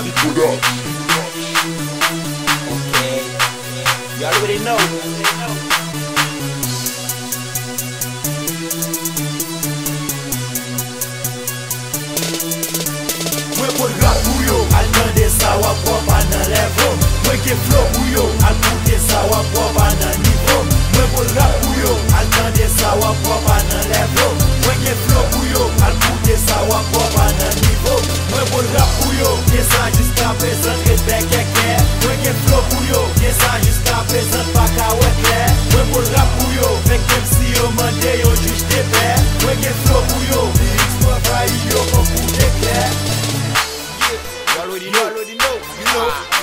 Stubby Production. Okay, you already know. Mwen pou rap pou yo, al tande sa wap wap nan level. Mwen ke flow pou yo, al koute sa wap wap nan niveau. Mwen pou rap pou yo, al tande sa wap wap nan level. Mwen ke flow pou yo, al koute sa wap wap nan niveau. Mwen pou rap pou yo, ke sa jiska prezant respect keke. Mwen ke flow pou yo, ke sa jiska prezant pa ka wek le. Mwen pou rap pou yo, fek kem si yo mande yo juj te pe. Mwen ke flow pou yo, lyrics mwen fayi yo kon pou dekler. You already know,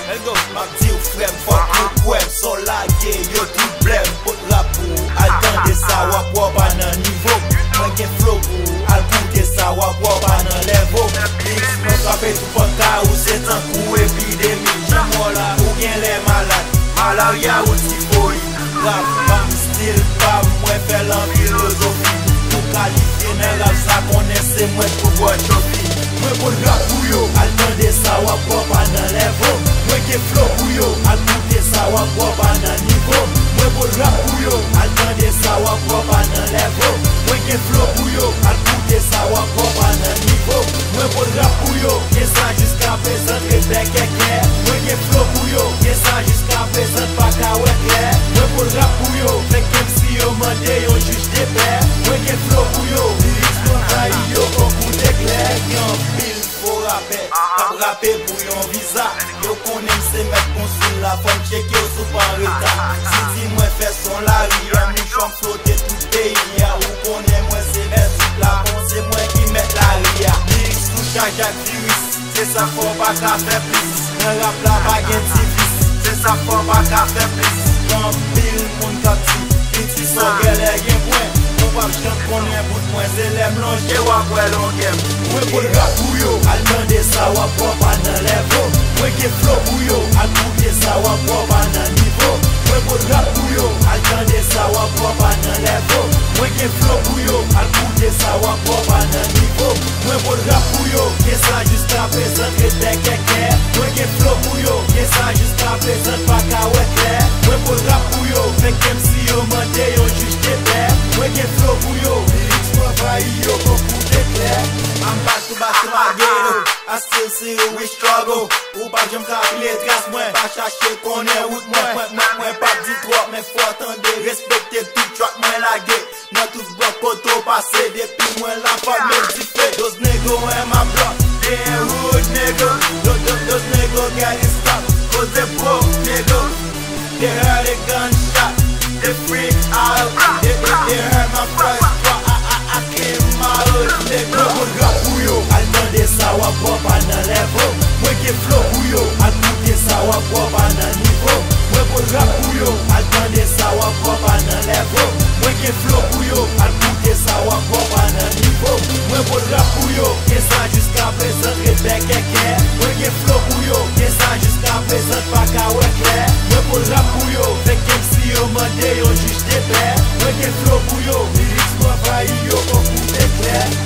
let's go. Mak di ou frem, fuck you poem. So lage, yo tout blem. Pot rap pou, al tande sa wap wap nan niveau. Mwen gen flow pou, al koute sa wap wap nan level. Lyrics mwen frape tout pota ou se tan kou epidemi. Jimola ou gen le malade, malaria ou tifoi. Rap, bam, stil, bam, mwen fe lan filosofi. Pou kalifiye nan rap sa konese mwen pou boy chofi. Mwen pou rap pou yo, al tande sa wap wap nan level. Mwen ke flow pou yo, al koute sa wap wap nan niveau. Mwen pou rap pou yo, al tande sa wap wap nan level. Mwen ke flow pou yo, al koute sa wap wap nan niveau. Mwen pou rap pou yo, ke sa jiska prezant respect keke. Mwen ke flow pou yo, ke sa jiska prezant pa ka wek le. Mwen pou rap pou yo, fek kem si yo mande yo juj te pe. Mwen ke flow pou yo, lyrics mwen fayi yo kon pou dekler. Yon pil fo rape, kap rape pou yon visa. Yo konen se met konsul la fon cheke yo sou pan reta. Si ti mwen fè son la ria, mi chom flote tout peyi ya. Ou konen mwen se met tout la fon, se mwen ki met la ria. Lyrics sou chajak virus, se sa fon pa ka fè plis. Mwen rap la bagen ti vis, se sa fon pa ka fè plis. Yon pil moun kapti, piti son gele gen pwen. Wap chante konen bout mwen se lem longe wap wè longem. Mwen pou rap pou yo, al tande sa wap wap nan level. Mwen ke flow pou yo, al koute sa wap wap nan niveau. Mwen pou rap pou yo, al tande sa wap wap nan level. Mwen ke flow pou yo, al koute sa wap wap nan niveau. Mwen pou rap pou yo, ke sa jiska prezant respect keke. Mwen ke flow pou yo, ke sa jiska prezant pa ka wek le. Mwen pou rap pou yo, fek kem si yo mande yo juj te pe. Mwen ke flow pou yo, lyrics mwen fayi yo kon pou dekler. I'm back to my ghetto, I still see you we struggle. Ou pa jom kapile tras mwen, pa chache konen wout mwen. Mwen pa di drop, men fwa tande, respekte tout track mwen lage. Nan tout blok koto pase, depi mwen la fwa men di fe. Those niggas in my block, they ain't hood nigga. Those niggas got it stopped, cause they broke nigga. They heard a gunshot, they freak out. They heard my first drop, I came my hood nigga. Mwen pou rap pou yo, al tande sa wap wap nan level. Mwen ke flow pou yo, al koute sa wap wap nan niveau. Mwen pou rap pou yo, al tande sa wap wap nan level. Mwen ke flow pou yo, al koute sa wap wap nan niveau. Mwen pou rap pou yo, ke sa jiska prezant respect keke. Mwen ke flow pou yo, ke sa jiska prezant pa ka wek le. Mwen pou rap pou yo, fek kem si yo mande yo juj te pe. Mwen ke flow pou yo, lyrics mwen fayi yo kon pou dekler.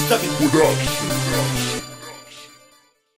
Stubby Production.